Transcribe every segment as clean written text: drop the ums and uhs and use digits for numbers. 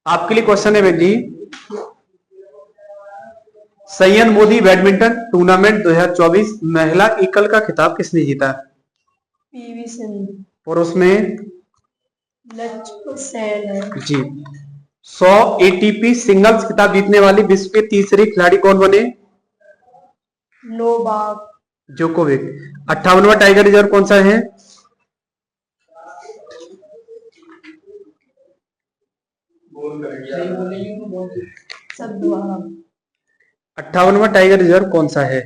आपके लिए क्वेश्चन है बेन जी, सैयद मोदी बैडमिंटन टूर्नामेंट 2024 महिला एकल का खिताब किसने जीता? पीवी सिंधु। पुरुष में लक्ष्य सेन है जी। 100 एटीपी सिंगल्स खिताब जीतने वाली विश्व के तीसरे खिलाड़ी कौन बने? Novak Djokovic. 58वां टाइगर रिजर्व कौन सा है? सब द्वारा 58वां टाइगर रिजर्व कौन सा है?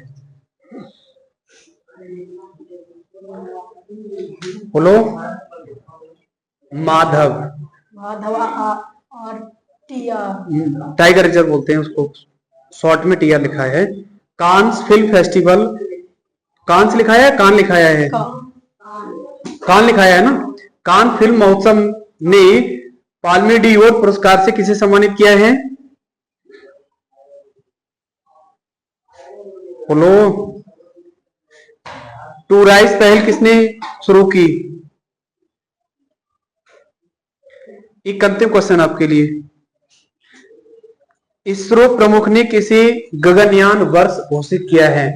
बोलो। माधव। माधवा और टिया टाइगर रिजर्व बोलते हैं उसको, शॉर्ट में टिया लिखा है। कांस फिल्म फेस्टिवल, कांस लिखाया है कान लिखाया है? कान लिखाया है ना। कान फिल्म महोत्सव ने पाल्मे डियोर पुरस्कार से किसे सम्मानित किया है? बोलो। टू राइस पहल किसने शुरू की? एक अंतिम क्वेश्चन आपके लिए, इसरो प्रमुख ने किसे गगनयान वर्ष घोषित किया है?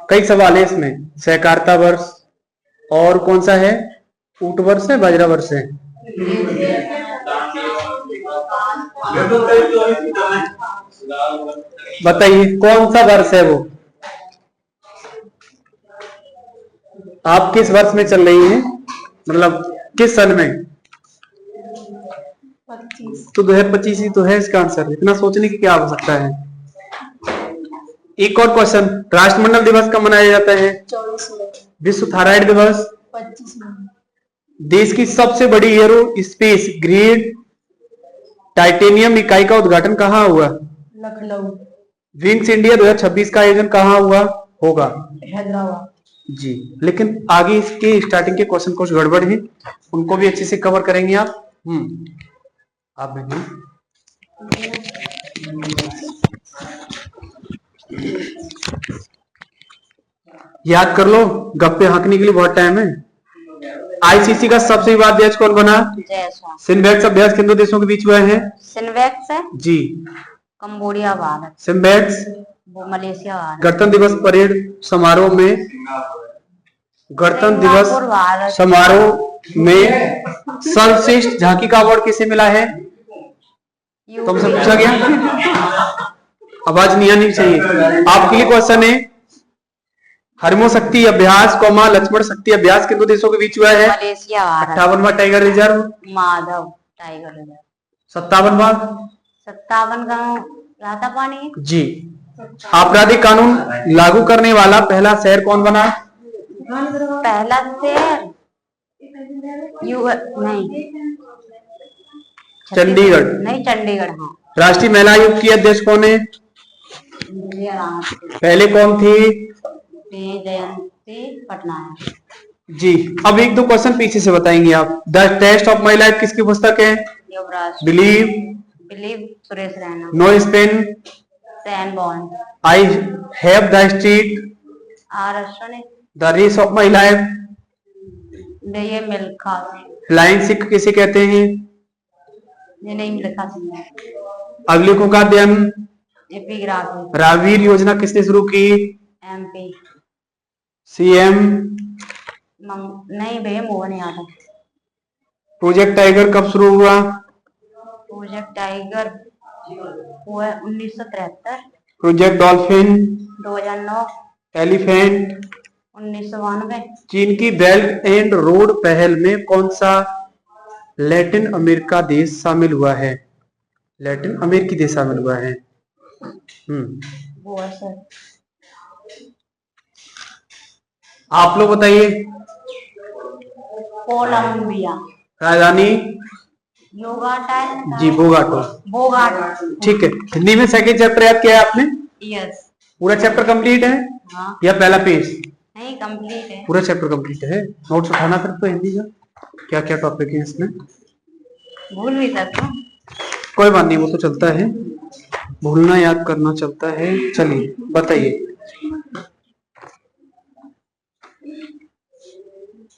कई सवाल है इसमें, सहकारिता वर्ष और कौन सा है? ऊट वर्ष है, बाजरा वर्ष है? बताइए कौन सा वर्ष है वो? आप किस वर्ष में चल रही हैं, मतलब किस सन में? 25 तो 2025 ही तो है इसका आंसर, इतना सोचने की क्या आवश्यकता है। एक और क्वेश्चन, राष्ट्रमंडल दिवस कब मनाया जाता है? 24 में विश्व थायराइड दिवस? 25 में देश की सबसे बड़ी एरो स्पेस ग्रेड टाइटेनियम इकाई का उद्घाटन कहाँ हुआ? लखनऊ विंग्स इंडिया 2026 का आयोजन कहाँ हुआ होगा? हैदराबाद जी। लेकिन आगे इसके स्टार्टिंग के क्वेश्चन कुछ गड़बड़ है, उनको भी अच्छे से कवर करेंगे आप। आप नहीं याद कर लो, गप्पे हाँकने के लिए बहुत टाइम है। आईसीसी का सबसे विवाद देश कौन बना? सिम्बेक्स अभ्यास किन दो देशों के बीच हुआ है? सिम्बेक्स जी। कंबोडिया भारत। सिम्बेक्स वो मलेशिया भारत। गणतंत्र दिवस परेड समारोह में, गणतंत्र दिवस समारोह में सर्वश्रेष्ठ झांकी का अवार्ड किसे मिला है? तुमसे पूछा गया, आवाज नहीं आनी चाहिए। आपके लिए क्वेश्चन है, हरमो शक्ति अभ्यास कौमा लक्ष्मण शक्ति अभ्यास किन दो देशों के बीच हुआ है? मलेशिया भारत। 58वां tiger reserve? Madhav tiger reserve. 57वां? 57 का राता पानी जी। आपराधिक कानून लागू करने वाला पहला शहर कौन बना? पहला शहर नहीं चंडीगढ़। नहीं चंडीगढ़। हाँ। राष्ट्रीय महिला आयोग की अध्यक्ष कौन है? पहले कौन थी? जयंती पटनायक जी। अब एक दो क्वेश्चन पीछे से बताएंगे आप। The test of my life किसकी पुस्तक है? Yuvraj. Believe? Believe Suresh Raina. No spin? Shane बॉन्ड। I have the street? R Ashwani. The race of my life? ये मिल्खा। फ्लाइंग सिख किसे कहते हैं? ये नहीं मिल्खा। अभिलेखों का अध्ययन? एपिग्राफी। रावीर योजना किसने शुरू की? एमपी। सीएम? नहीं भैया मुझे नहीं आता। प्रोजेक्ट टाइगर कब शुरू हुआ? प्रोजेक्ट टाइगर हुआ 1973। Project dolphin? 2009। एलिफेंट? 1992। चीन की बेल्ट एंड रोड पहल में कौन सा लैटिन अमेरिका देश शामिल हुआ है? लैटिन अमेरिकी देश शामिल हुआ है। वो है सर। आप लोग बताइए। कोलंबिया। राजधानी? योगाटा। जी बोगाटो। बोगाटो। ठीक है। हिंदी में सेकंड चैप्टर याद किया है आपने? यस। पूरा चैप्टर कंप्लीट है? हाँ। या पहला पेज? नहीं कंप्लीट है। पूरा चैप्टर कंप्लीट है। नोट्स उठाना फिर तो हिंदी का क्या क्या टॉपिक है इसमें, भूल भी सकता। कोई बात नहीं, वो तो चलता है, भूलना याद करना चलता है। चलिए बताइए,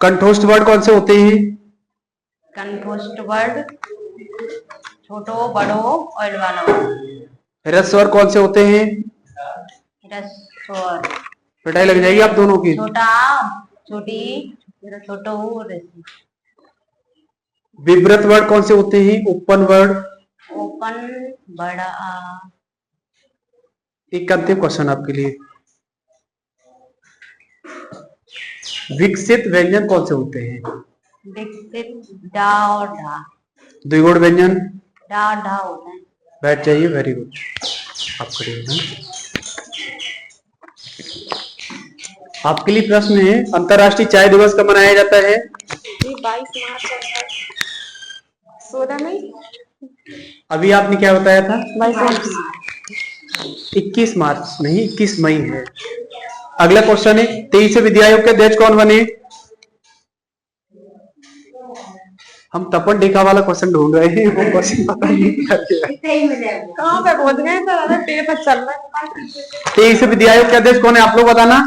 कंठोष्ठ वर्ड कौन से होते हैं? कन्फोस्ट वर्ड, छोटो बड़ो ऑयल वाला। ह्रस्व स्वर कौन से होते हैं? रसोर, पिटाई लग जाएगी आप दोनों की। छोटा, छोटी, छोटो, रसी। विब्रत वर्ड कौन से होते हैं? ओपन वर्ड, ओपन, बड़ा। एक अंतिम क्वेश्चन आपके लिए, विकसित व्यंजन कौन से होते हैं? विकसित, डा और ढा। द्विगुण व्यंजन? डा ढा होता है। बैठ जाइए, वेरी गुड। आप खड़े हो जाएं। आपके लिए प्रश्न है, अंतर्राष्ट्रीय चाय दिवस कब मनाया जाता है? 22 मार्च 16 मई। अभी आपने क्या बताया था? 21 मार्च नहीं, 21 मई है। अगला क्वेश्चन है, 23 विधि आयोग के अध्यक्ष कौन बने? हम तपन टीका वाला क्वेश्चन ढूंढ रहे हैं, वो क्वेश्चन पता नहीं कहाँ पे पहुंच गए सर? पेपर चल रहा है। 23 विधि आयोग के अध्यक्ष कौन है, आप लोग बताना।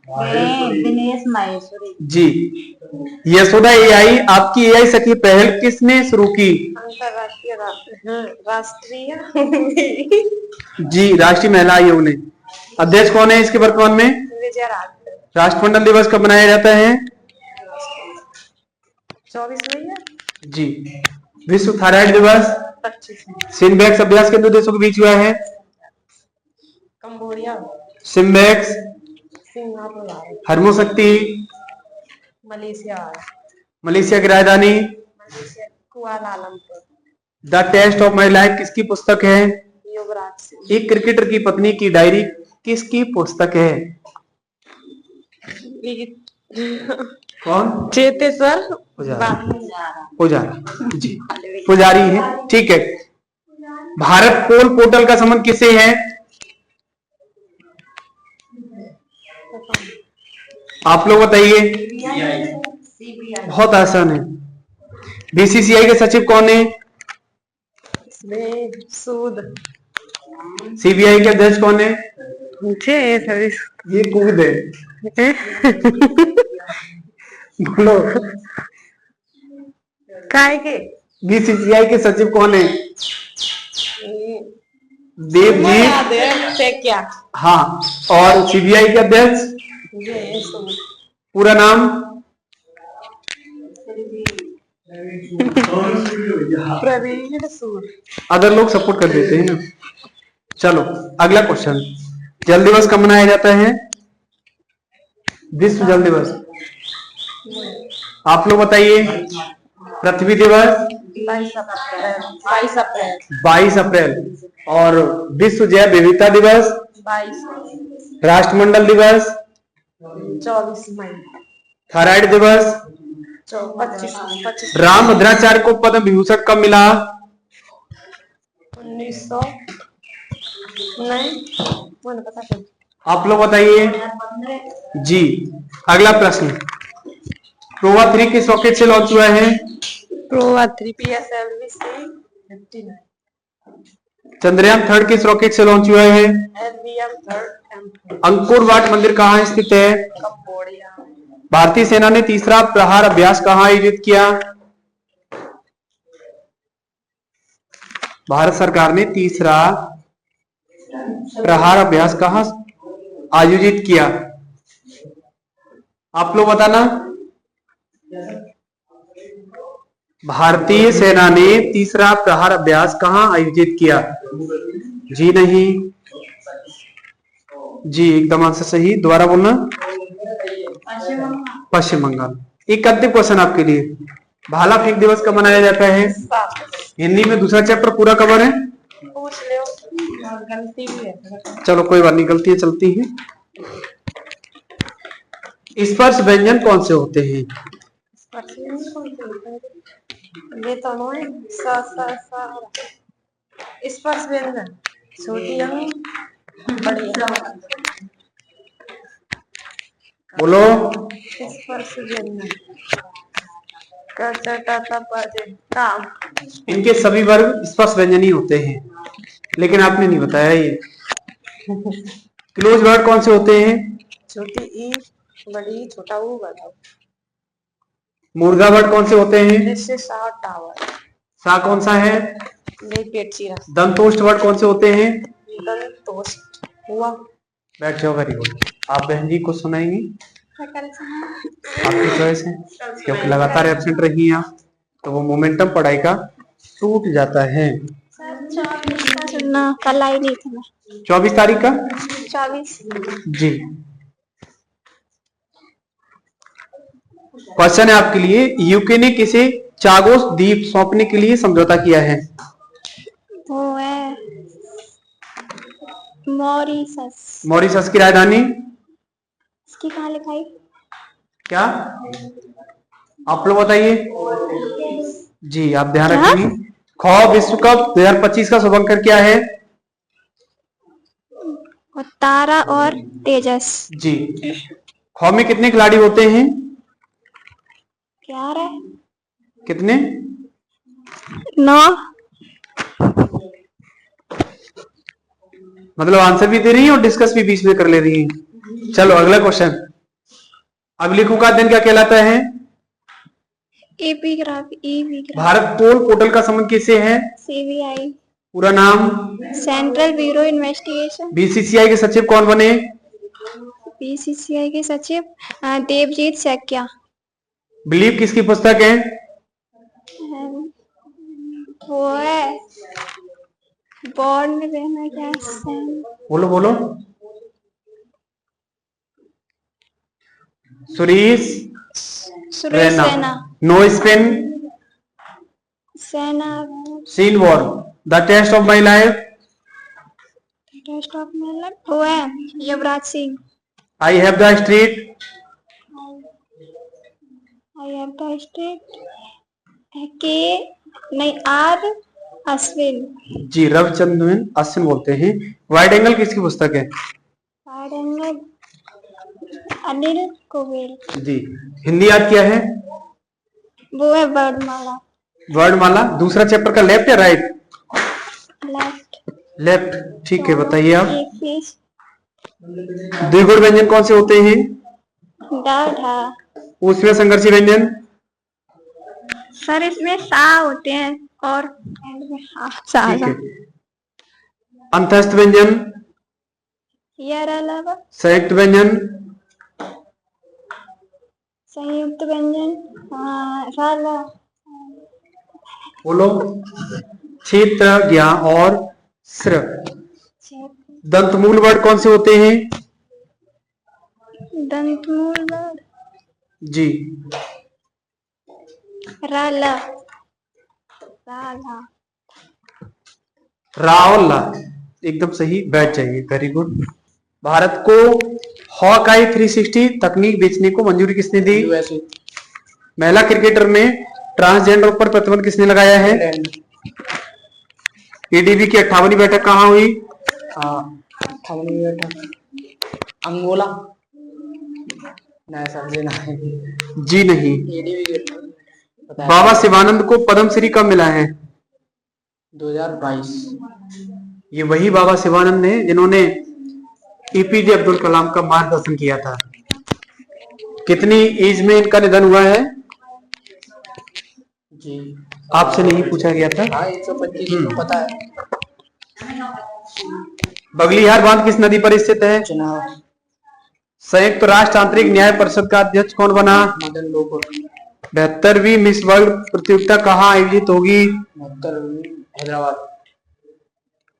दिनेश माहेश्वरी जी। यशोदा एआई, आपकी एआई सखी पहल किसने शुरू की? अंतरराष्ट्रीय राष्ट्रीय जी, राष्ट्रीय महिला आयोग ने। अध्यक्ष कौन है इसके वर्तमान में? विजय राज। राष्ट्रमंडल दिवस कब मनाया जाता है? 24 मई है। जी। विश्व थायराइड दिवस 25 मई। सिम्बैक्स अभ्यास कितने देशों के बीच हुआ है? कंबोडिया, सिम्बैक्स, सिंगापुर, हरमोशक्ति, मलेशिया, मलेशिया की राजधानी? Kuala Lumpur. The test of my life किसकी पुस्तक है? युवराज सिंह। एक क्रिकेटर की पत्नी की डायरी किसकी पुस्तक है? कौन? चेतेश्वर पुजारा। जी, पुजारी है। ठीक है। भारत पोल पोर्टल का संबंध किससे है? आप लोग बताइए। बहुत आसान है। बीसीसीआई के सचिव कौन है? सूद। सीबीआई के अध्यक्ष कौन है? सभी ये कूद है। बोलो। काय के बीसीसीआई के सचिव कौन है? देवजीत। क्या? हाँ। और सीबीआई के अध्यक्ष पूरा नाम? प्रवीण सूद। अदर लोग सपोर्ट कर देते हैं ना। चलो अगला क्वेश्चन, जल दिवस कब मनाया जाता है? विश्व जल दिवस आप लोग बताइए। पृथ्वी दिवस 22 अप्रैल। और विश्व जैव विविधता दिवस 22। राष्ट्रमंडल दिवस 24 मई। थायराइड दिवस 25। राम भद्राचार्य को पद्म विभूषण कब मिला? 1900 नहीं, मुझे पता नहीं। आप लोग बताइए। जी। अगला प्रश्न, प्रोवा 3 किस रॉकेट से लॉन्च हुआ है? प्रोवा 3 PSLV C-59। चंद्रयान 3 किस रॉकेट से लॉन्च हुआ है? LVM 3 अंकोर वाट मंदिर कहाँ स्थित है? कंबोडिया। भारतीय सेना ने तीसरा प्रहार अभ्यास कहाँ आयोजित किया? भारत सरकार ने तीसरा प्रहार अभ्यास कहाँ आयोजित किया? आप लोग बताना। भारतीय सेना ने तीसरा प्रहार अभ्यास कहाँ आयोजित किया? जी नहीं। जी एकदम आंसर सही। दोबारा बोलना। पश्चिम बंगाल। एक अंतिम क्वेश्चन आपके लिए, भाला फेंक दिवस कब मनाया जाता है? हिंदी में दूसरा चैप्टर पूरा कवर है। पूछ लो, गलती भी है। चलो कोई बात नहीं, गलतियां चलती हैं। स्पर्श व्यंजन कौन से होते हैं? ये तो स्पर्श व्यंजन छोटी अंग बड़ी अंग। बोलो। स्पर्श व्यंजन काम। इनके सभी वर्ग स्पर्श व्यंजन ही होते हैं, लेकिन आपने नहीं बताया ये। क्लोज वर्ड कौन से होते हैं? छोटी ई, बड़ी, छोटा ऊ, बड़ा। मूर्धावट कौन से होते हैं? जैसे सा टावर, सा कौन सा है? पेट चीरा, दंतोष्ठ वर्ड कौन से होते हैं? दंतोष्ठ हुआ। बैठ जाओ, वेरी गुड। आप बहन जी को सुनाएंगी? आपकी चॉइस है, क्योंकि लगातार एब्सेंट रही हैं आप, तो वो मोमेंटम पढ़ाई का टूट जाता है। सुनना, कल आई नहीं थी मैं। 24 तारीख का 24। जी। क्वेश्चन है आपके लिए, यूके ने किसे चागोस द्वीप सौंपने के लिए समझौता किया है? वो है मॉरिशस। मॉरिशस की राजधानी इसकी कहाँ लिखाई? क्या? आप लोग बताइए जी, आप ध्यान रखेंगे। खो विश्व कप 2025 का शुभ अंक क्या है? और तारा और तेजस। जी। खो में कितने खिलाड़ी होते हैं? 11। कितने? 9। मतलब आंसर भी दे रही हैं और डिस्कस भी बीच में कर ले रही हैं। चलो अगला क्वेश्चन। अभिलेखों का अध्ययन क्या कहलाता है? एपीग्राफी। भारत पोल पोर्टल का संबंध किससे है? सीबीआई। पूरा नाम? Central bureau investigation. बीसीसीआई के सचिव कौन बने? बीसीसीआई के सचिव देवजीत सैकिया। बिलीव किसकी पुस्तक है? वो है बॉर्न में रहना क्या? बोलो बोलो। सुरेश रैना। नो स्पेन सेना। Shane Warne the test of my life. Test of my life. वो है Yuvraj Singh. I have the street. I have the street के नहीं आर अश्विन। जी, रविचंद्रन अश्विन बोलते हैं। वाइड एंगल किसकी पुस्तक है? अनिल कोवेल। जी। हिंदी याद क्या है? वो है वर्णमाला। वर्णमाला। दूसरा चैप्टर का लेफ्ट या राइट? लेफ्ट। लेफ्ट, ठीक है। बताइए आप। एक पेज। द्विगुण व्यंजन कौन से होते हैं? डा ढा। उसमें संघर्षी व्यंजन? सर इसमें सा होते हैं और एंड में हा। सा ठीक है। अंतस्थ व्यंजन? यार अलावा संयुक्त व्यंजन? संयुक्त व्यंजन राला। बोलो। क्षेत्र, ज्ञा और स्र। दंतमूल वर्ड कौन से होते हैं? दंतमूल वर्ड जी। राला। राला। रा और ला, एकदम सही। बैठ जाइए, वेरी गुड। भारत को हॉकाई 360 तकनीक बेचने को मंजूरी किसने दी? महिला क्रिकेटर में ट्रांसजेंडर पर प्रतिबंध किसने लगाया है? एडीबी की 58वीं बैठक कहाँ हुई? 58वीं बैठक अंगोला। जी नहीं। बताया। बाबा शिवानंद को पद्मश्री कब मिला है? 2022। ये वही बाबा शिवानंद है जिन्होंने एपीजे अब्दुल कलाम का मार्गदर्शन किया था। कितनी एज में इनका निधन हुआ है? जी आपसे नहीं पूछा गया था। 125 को पता है। बगलिहार बांध किस नदी पर स्थित है? चुनाव। संयुक्त राष्ट्र आंतरिक न्याय परिषद का अध्यक्ष कौन बना? मदन लोकुर। 72वीं मिस वर्ल्ड प्रतियोगिता कहाँ आयोजित होगी? हैदराबाद।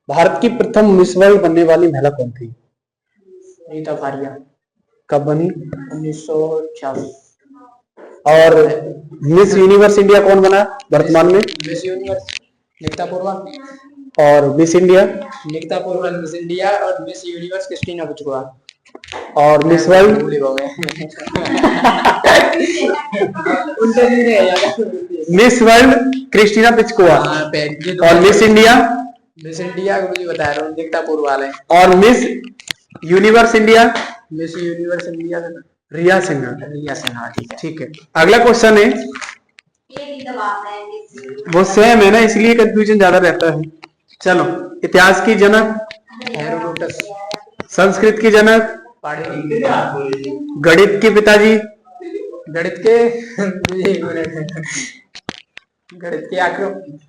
भारत की प्रथम मिस वर्ल्ड बनने वाली महिला कौन थी? रीता फारिया। कब बनी? 1946। और मिस यूनिवर्स इंडिया कौन बना वर्तमान में? मिस यूनिवर्स निकिता पोरवा। और Miss India? Nikita Porwa Miss India और मिस यूनिवर्स क्रिस्टीना पिचुआ। और Miss World? Miss World Krystyna Pyszkova. और मिस इंडिया? मिस इंडिया को मुझे बता रहा हूँ, निकिता पोरवा है। और Miss Universe India? Miss Universe India Riya Sinha. Riya Sinha. ठीक है। अगला क्वेश्चन है, वो सेम है ना, इसलिए कंफ्यूजन ज्यादा रहता है। चलो। इतिहास की जनक? हेरोडोटस। संस्कृत की जनक? पाणिनि। गणित के पिताजी? गणित के गणित के Archimedes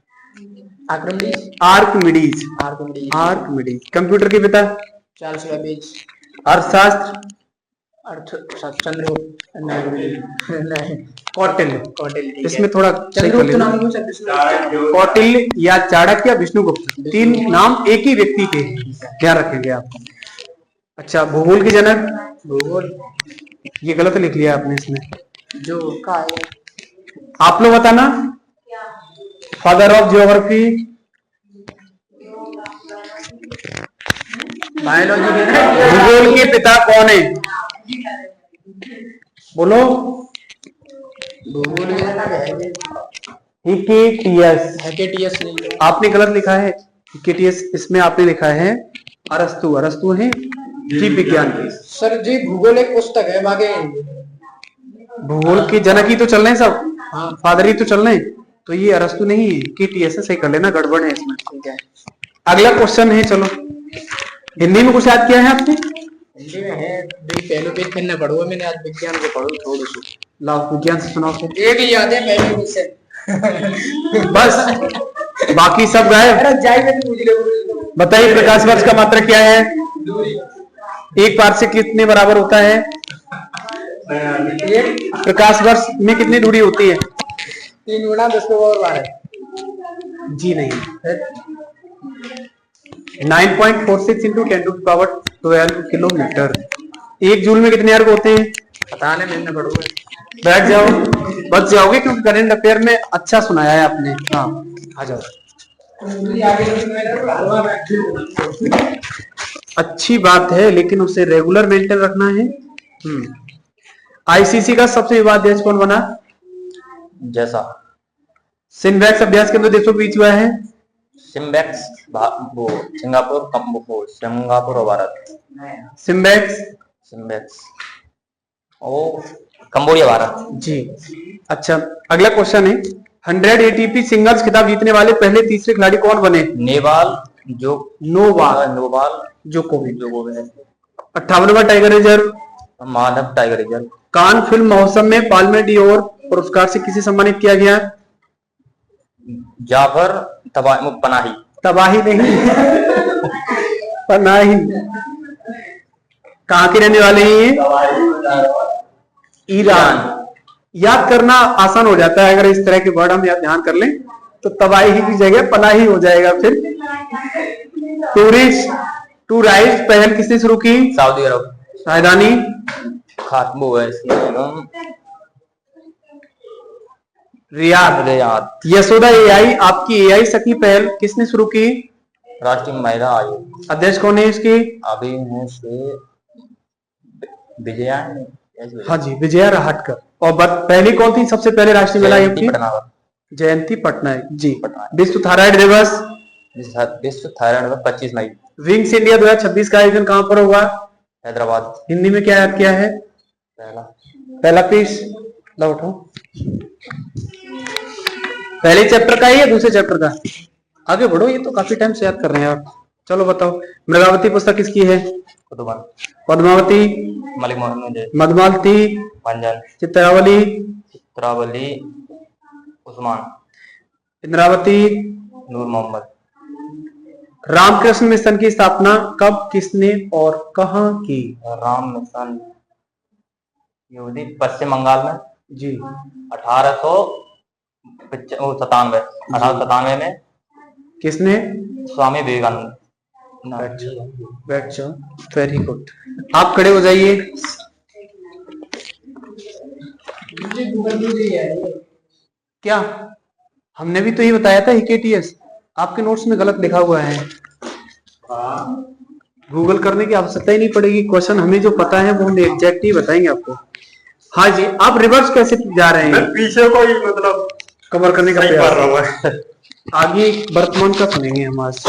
Archimedes. Archimedes Archimedes. Computer के पिता? Charles Babbage. अर्थशास्त्र? चंद्रगुप्त नहीं कौटिल्य। कौटिल्य। इसमें थोड़ा सही कर चंद्रगुप्त लेना। नाम कौन सा विष्णु? कौटिल्य या चाणक्य या विष्णुगुप्त, तीन नाम एक ही व्यक्ति के, ध्यान रखेंगे आप। अच्छा, भूगोल के जनक? भूगोल ये गलत लिख लिया आपने इसमें, जो का है आप लोग बताना। Father of geography? बायोलॉजी के भूगोल के पिता कौन है? बोलो। भूगोल में हिकेटियस। हेकेटियस नहीं। आपने गलत लिखा है हिकेटियस, इसमें आपने लिखा है अरस्तु। अरस्तु है जीव विज्ञान के। सर जी भूगोल एक पुस्तक है बाकी भूगोल के जनक ही तो चल रहे हैं सब, हाँ फादर ही तो चल रहे हैं, तो ये अरस्तु नहीं है, हिकेटियस है। सही कर लेना, गड़बड़ है इसमें। ठीक है। अगला क्वेश्चन है, चलो। हिंदी में कुछ याद किया है आपने? हिंदी में है पहले पेज करना पड़ोगे, मैंने आज विज्ञान को पढ़ो थोड़ी सी। लाओ विज्ञान से सुनाओ फिर। एक ही याद है पहले पेज से बस, बाकी सब गायब। अरे जाएगा तो पूछ लो। बताइए प्रकाश वर्ष का मात्रक क्या है? दूरी। एक पार्सेक कितने बराबर होता है? एक प्रकाश वर्ष में कितनी दूरी होती है? 3 गुना 10 को और 12। जी नहीं, 9.46 इंटू 10⁻12 किलोमीटर। 1 जूल में कितने अर्ग होते हैं? पता नहीं, मैंने पढ़ोगे। बैठ जाओ, बच जाओगे, क्योंकि करंट अफेयर में अच्छा सुनाया है आपने। हाँ, आ जाओ। अच्छी बात है, लेकिन उसे रेगुलर मेंटेन रखना है। आईसीसी का सबसे विवादित देश कौन बना? जैसा सिम्बैक्स अभ्यास के अंदर देशों के बीच हुआ है। सिम्बैक्स वो सिंगापुर और भारत। सिम्बैक्स सिम्बैक्स ओ कंबोडिया भारत। जी। अच्छा, अगला क्वेश्चन है, 100 एटीपी सिंगल्स खिताब जीतने वाले पहले तीसरे खिलाड़ी कौन बने? नेवाल नोवाक जोकोविच। 58वां टाइगर रिजर्व? मानव टाइगर रिजर्व। कान फिल्म महोत्सव में पाल्मे डियोर पुरस्कार से किसे सम्मानित किया गया? जाफर पनाही। तबाही नहीं, पनाही। कहाँ के रहने वाले हैं ये? ईरान। याद करना आसान हो जाता है अगर इस तरह के वर्ड हम याद ध्यान कर लें, तो तबाही की जगह पनाही हो जाएगा। फिर टूरिस्ट टू राइड पहल किसने शुरू की? सऊदी अरब। राजधानी? खातमो है रियाद। यशोदा एआई आपकी एआई सखी पहल किसने शुरू की? राष्ट्रीय महिला आयोग। अध्यक्ष कौन है इसकी? अभी है से विजया। हाँ जी, विजया राहटकर। और पहली कौन थी सबसे पहले राष्ट्रीय महिला आयोग की? जयंती पटनायक जी। विश्व थायराइड दिवस? विश्व थायराइड दिवस 25 मई। विंग्स इंडिया 2026 का आयोजन कहां पर होगा? हैदराबाद। हिंदी में क्या याद किया है? पहला पीस ला उठो। पहले चैप्टर का ही या दूसरे चैप्टर का? आगे बढ़ो, ये तो काफी टाइम से याद कर रहे हैं आप। चलो बताओ, मृगावती पुस्तक किसकी है? पद्मावती? मलिक मोहम्मद। मधुमालती? मंजन। चित्रावली? उस्मान। इंद्रावती? नूर मोहम्मद। रामकृष्ण मिशन की स्थापना कब, किसने और कहां की? राम मिशन यहूदी पश्चिम बंगाल में जी। 1897 में। किसने? स्वामी विवेकानंद। बैठ जाओ, वेरी गुड। आप खड़े हो जाइए। क्या हमने भी तो ये बताया था हिकेटियस, आपके नोट्स में गलत लिखा हुआ है। गूगल करने की आवश्यकता ही नहीं पड़ेगी, क्वेश्चन हमें जो पता है वो हम एग्जैक्ट ही बताएंगे आपको। हाँ जी, आप रिवर्स कैसे जा रहे हैं? पीछे को ही मतलब कवर करने का सही प्रयास कर रहा हूं। आगे वर्तमान का सुनेंगे हम आज।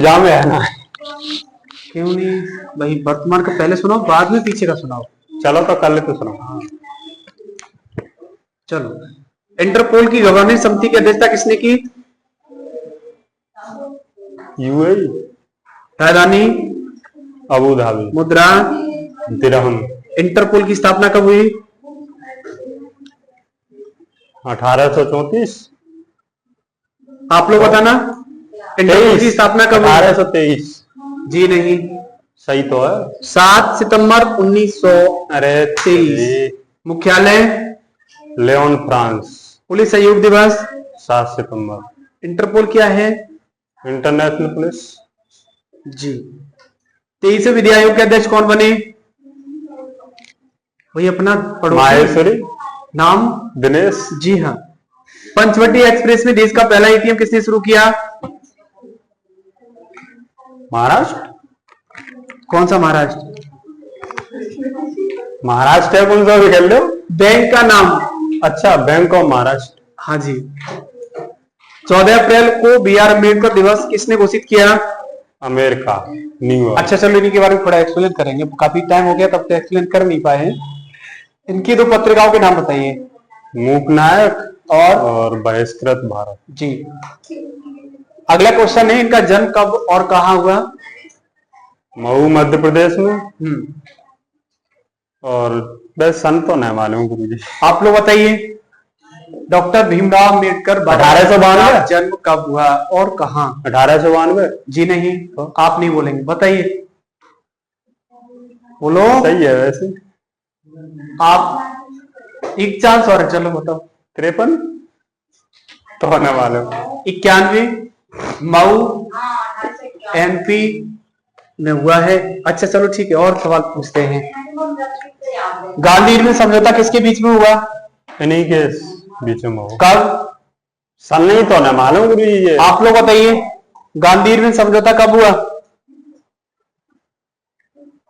जाम है ना, क्यों नहीं भाई, वर्तमान का पहले सुनाओ, बाद में पीछे का सुनाओ। चलो तो कर ले, तो सुनो। चलो, इंटरपोल की गवर्निंग समिति की अध्यक्षता किसने की? यूएई। राजधानी? Abu Dhabi. मुद्रा? दिरहम। इंटरपोल की स्थापना कब हुई? 1834। आप लोग बताना। इंटरपोल की स्थापना कब हुई? 1823। जी नहीं, सही तो है। 7 सितंबर 1923। अरे तेरी। मुख्यालय? Leone, France. पुलिस सहयोग दिवस? 7 सितंबर। इंटरपोल क्या है? International police. जी। 23वें विधि आयोग के अध्यक्ष कौन बने? वही अपना पड़ोसी। माहेश्वरी। नाम? दिनेश। जी हाँ। पंचवटी एक्सप्रेस में देश का पहला एटीएम किसने शुरू किया? महाराष्ट्र। कौन सा महाराष्ट्र? महाराष्ट्र है, कौन सा भी खेल लो। बैंक का नाम? अच्छा, बैंक ऑफ महाराष्ट्र। हाँ जी। 14 अप्रैल को बी.आर. अम्बेडकर दिवस किसने घोषित किया? America, New York. अच्छा चलो इन्हीं के बारे में थोड़ा एक्सप्लेन करेंगे, काफी टाइम हो गया तब तो एक्सप्लेन कर नहीं पाए हैं। इनकी 2 पत्रिकाओं के नाम बताइए। मूकनायक और बहिष्कृत भारत। जी। अगला क्वेश्चन है, इनका जन्म कब और कहाँ हुआ? मऊ, मध्य प्रदेश में। और बस सन तो नहीं मालूम गुरुजी। आप लोग बताइए। डॉक्टर भीमराव अम्बेडकर 1892 का जन्म कब हुआ और कहाँ? 1892। जी नहीं, तो आप नहीं बोलेंगे, बताइए। बोलो। सही है वैसे। आप एक चांस और है, चलो बताओ। 53 तो होने वाले। 91 मऊ एमपी में हुआ है। अच्छा चलो ठीक है, और सवाल पूछते हैं। गांधी इरविन समझौता किसके बीच में हुआ? इन्हीं के बीच में हो। कब? सन नहीं तो ना मालूम गुरुजी ये। आप लोग बताइए। गांधी इरविन समझौता कब हुआ?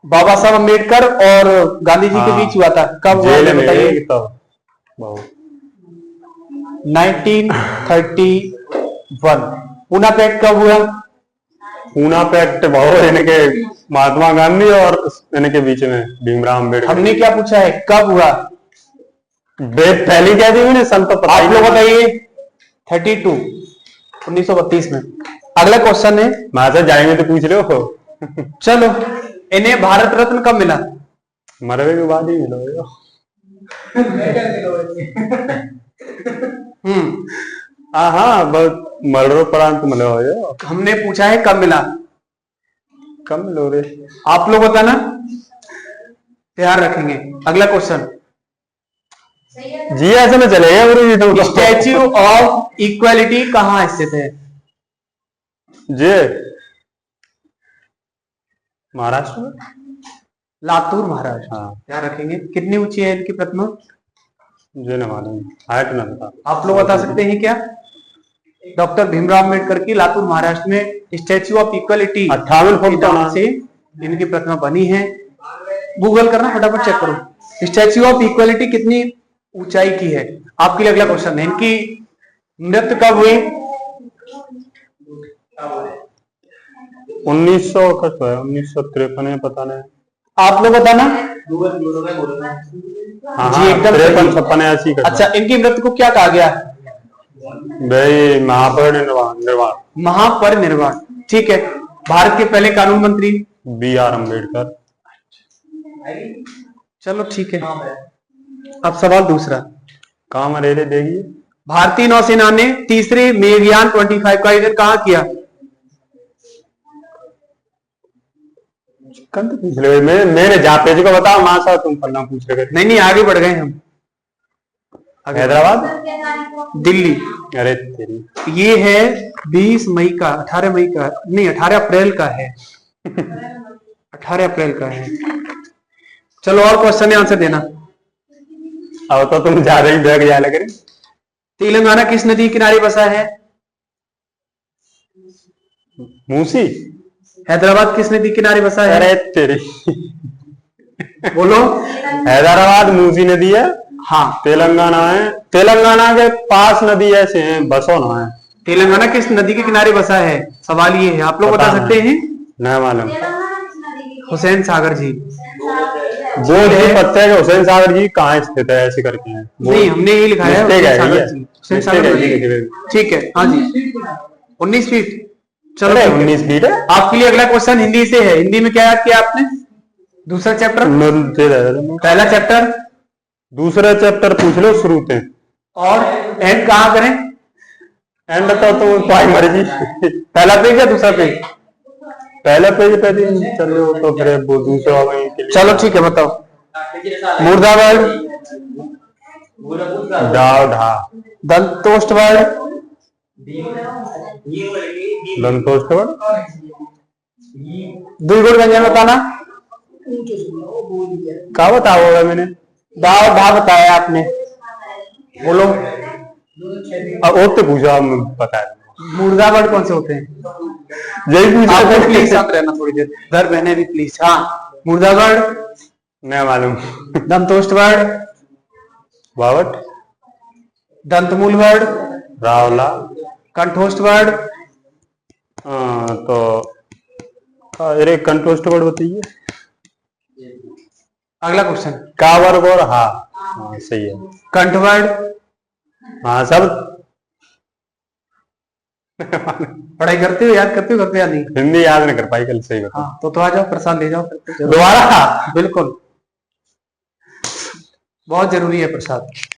बाबा साहब अम्बेडकर और गांधी जी के बीच हुआ था, कब हुआ जेल में बताइए। तब 1931। पूना पैक्ट कब हुआ? पूना पैक्ट बहुत इनके महात्मा गांधी और इनके बीच में भीमराव अम्बेडकर। हमने क्या पूछा है, कब हुआ? डेट पहली क्या थी मैंने, सन तो पता ही आप लोग नहीं। बताइए। 1932 में। अगला क्वेश्चन है, वहां से जाएंगे तो पूछ रहे हो। चलो, इन्हें भारत रत्न कब मिला? मरवे के बाद ही मिलोगे। हाँ, बहुत मर्डर प्रांत मिले हो। हमने पूछा है कब मिला। कम मिलो रे। आप लोग बताना, तैयार रखेंगे। अगला क्वेश्चन, जी ऐसे में चलेगा गुरु जी तुम। स्टैच्यू ऑफ इक्वालिटी कहाँ स्थित है? जी महाराष्ट्र में। लातूर महाराष्ट्र। हाँ। ध्यान रखेंगे। कितनी ऊंची है इनकी प्रतिमा? मुझे न मालूम, हाइट न बता। आप लोग बता सकते हैं क्या? डॉक्टर भीमराव अम्बेडकर की लातूर महाराष्ट्र में स्टैच्यू ऑफ इक्वालिटी 58 फुट के नाम से इनकी प्रतिमा बनी है। गूगल करना, फटाफट चेक करो। स्टैच्यू ऑफ इक्वालिटी कितनी ऊंचाई की है? आपके लिए अगला क्वेश्चन है, इनकी मृत्यु कब हुई? 1953 में, पता नहीं। आप लोग बताना। हाँ, जी एकदम 53-56 ऐसी। अच्छा, इनकी मृत्यु को क्या कहा गया? भाई महापरिनिर्वाण। महापरिनिर्वाण। ठीक है। भारत के पहले कानून मंत्री? बी.आर. अम्बेडकर। चलो ठीक है। अब सवाल दूसरा, काम रेले देगी। भारतीय नौसेना ने तीसरे मेघयान 25 का आयोजन कहाँ किया? कंत पूछ रहे मैंने जा पेज को बताओ। मां साहब तुम पन्ना पूछ रहे थे। नहीं नहीं, आगे बढ़ गए हम। हैदराबाद, दिल्ली। अरे तेरी। ये है 20 मई का, 18 मई का नहीं, 18 अप्रैल का है। 18 अप्रैल का है। चलो और क्वेश्चन आंसर देना। अब तो तुम जा रही बैग जा लग रहे। तेलंगाना किस नदी किनारे बसा है? मूसी। हैदराबाद किस नदी किनारे बसा है? अरे तेरी। बोलो। हैदराबाद मूसी नदी है। हाँ। तेलंगाना है, तेलंगाना के पास नदी ऐसे हैं, बसोना है। तेलंगाना किस नदी के किनारे बसा है, सवाल ये है। आप लोग बता सकते हैं? नहीं मालूम। हुसैन सागर झील। वो जी पता है कि हुसैन सागर जी कहाँ स्थित है, ऐसे करके हैं। नहीं, हमने ये लिखा है हुसैन सागर झील। झील। ठीक है। हाँ जी, 19 फीट। चलो 19 फीट है। आपके लिए अगला क्वेश्चन हिंदी से है। हिंदी में क्या याद किया आपने? दूसरा चैप्टर, पहला चैप्टर, दूसरा चैप्टर पूछ लो शुरू से। और एंड कहाँ करें? एंड तो तुम्हारी मर्जी। पहला पेज या दूसरा पेज? पहला पेज पे दिन चलो तो फिर वो दूसरा वहीं के लिए। चलो ठीक है, बताओ। मुर्दाबाद, डाव ढा, दंतोष्ट वर्ड, दंतोष्ट वर्ड, द्विगुण व्यंजन बताना। क्या बताओ होगा मैंने? दाव ढा बताया आपने, बोलो। वो तो पूछा पता है। मुर्दाबाद कौन से होते हैं? यही पूछा आपको था। प्लीज शांत रहना थोड़ी देर, दर बहने भी प्लीज। हाँ, मुर्दाबाद, नहीं मालूम। दंतोष्ट वर्ड, बावट, दंतमूल वर्ड, रावला, कंठोष्ट वर्ड, तो अरे कंठोष्ट वर्ड बताइए। अगला क्वेश्चन। का वर्ग और हाँ सही है। कंठ वर्ड, हाँ सब पढ़ाई करते हो, याद करते हो, करते या नहीं? हिंदी याद नहीं कर पाई कल, सही बता। हाँ, तो आ जाओ, प्रसाद ले जाओ दोबारा? बिल्कुल, बहुत जरूरी है प्रसाद।